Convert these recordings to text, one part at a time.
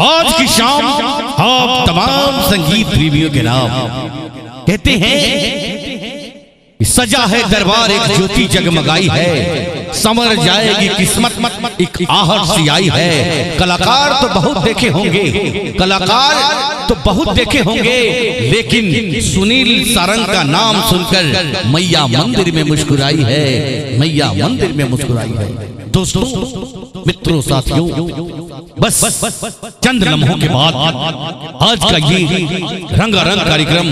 आज की शाम आप तमाम संगीत प्रेमियों के नाम कहते हैं सजा है दरबार एक ज्योति जगमगाई है, समर जाएगी किस्मत एक आहट सी आई है। कलाकार तो बहुत देखे होंगे, कलाकार तो बहुत देखे होंगे, लेकिन सुनील सारंग का नाम सुनकर मैया मंदिर में मुस्कुराई है, मैया मंदिर में मुस्कुराई है। दोस्तों, मित्रों, साथियों, बस चंद लम्हों के बाद आज का ये रंगारंग कार्यक्रम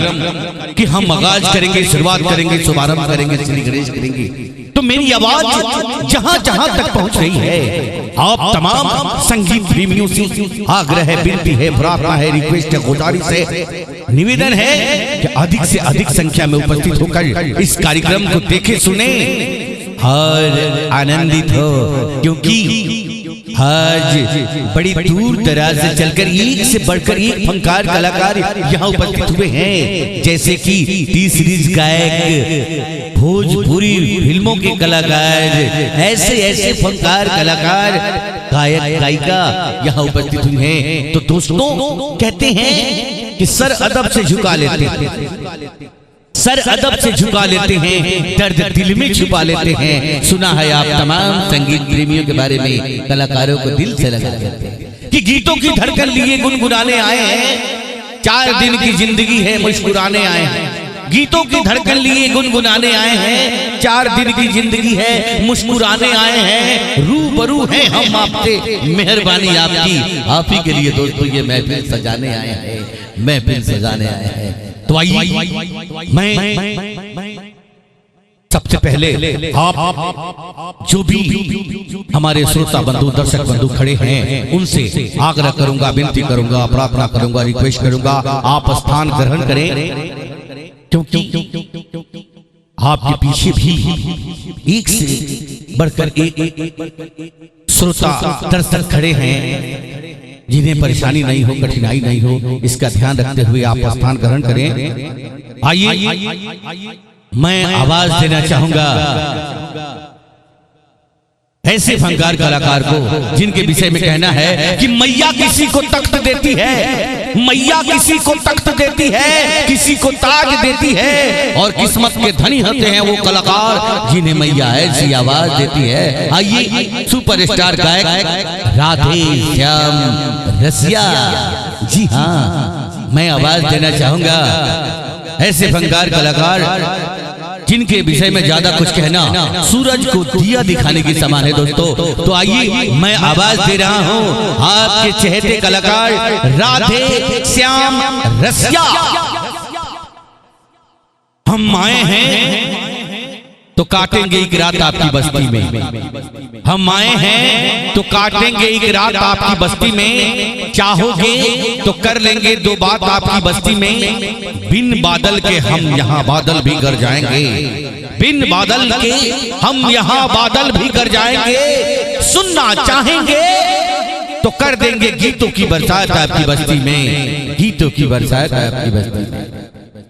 कि हम आगाज करेंगे, शुरुआत करेंगे, शुभारंभ करेंगे, श्री गणेश करेंगे। तो मेरी आवाज जहां जहां तक पहुंच रही है, आप तमाम संगीत प्रेमियों से आग्रह है, विनती है, प्रार्थना है, रिक्वेस्ट है, गुजारिश है, निवेदन है कि अधिक से अधिक संख्या में उपस्थित होकर इस कार्यक्रम को देखें, सुने और आनंदित हो, क्योंकि आज बड़ी दूर दराज से चलकर एक से बढ़कर एक फनकार कलाकार यहाँ उपस्थित हुए हैं, जैसे कि टी-सीरीज गायक, भोजपुरी फिल्मों के कलाकार, ऐसे ऐसे फनकार कलाकार, गायक गायिका यहाँ उपस्थित हुए हैं। तो दोस्तों, कहते हैं कि सर अदब से झुका लेते हैं, सर अदब से झुका लेते हैं, दर्द दिल में छुपा लेते हैं। सुना है आप तमाम संगीत प्रेमियों के बारे में, कलाकारों को दिल से लगा देते हैं कि गीतों की धड़कन लिए गुनगुनाने आए हैं, 4 दिन की जिंदगी है मुस्कुराने आए हैं। गीतों की धड़कन लिए गुनगुनाने आए हैं, 4 दिन की जिंदगी है मुस्कुराने आए हैं। रूबरू हैं हम आपसे, मेहरबानी आपकी, आप ही के लिए दोस्तों ये महफिल सजाने आए हैं, महफिल सजाने आए हैं। तो आइए, मैं सबसे पहले आप जो भी हमारे श्रोता बंधु, दर्शक बंधु खड़े हैं, उनसे आग्रह करूंगा, विनती करूंगा, प्रार्थना करूंगा, रिक्वेस्ट करूंगा, आप स्थान ग्रहण करें, क्योंकि आपके पीछे भी एक से बढ़कर एक श्रोता दर्शक खड़े हैं जिन्हें परेशानी नहीं हो, कठिनाई नहीं हो, इसका ध्यान रखते हुए आप स्थान ग्रहण करें। आइए, मैं आवाज देना चाहूंगा ऐसे फनकार कलाकार को जिनके विषय में कहना है कि मैया किसी को तख्त देती है, मैया किसी को तख्त देती है, किसी को ताज देती है, और किस्मत के धनी होते हैं वो कलाकार जिन्हें मैया ऐसी आवाज देती है। आइए, सुपरस्टार गायक राधे श्याम रसिया, जी हाँ, मैं आवाज देना चाहूंगा ऐसे फनकार कलाकार जिनके विषय में ज्यादा कुछ कहना सूरज को दिया दिखाने की समान है। दोस्तों, तो आइए, मैं आवाज दे रहा हूं आपके चहेते कलाकार राधे श्याम रसिया। हम आए हैं तो काटेंगे एक रात आपकी बस्ती में, हम आए हैं तो काटेंगे एक रात आपकी बस्ती में, चाहोगे तो कर लेंगे 2 बात आपकी बस्ती में। बिन बादल के हम यहाँ बादल भी कर जाएंगे, बिन बादल के हम यहाँ बादल भी कर जाएंगे। सुनना चाहेंगे तो कर देंगे गीतों की बरसात आपकी बस्ती में, गीतों की बरसात आपकी बस्ती में।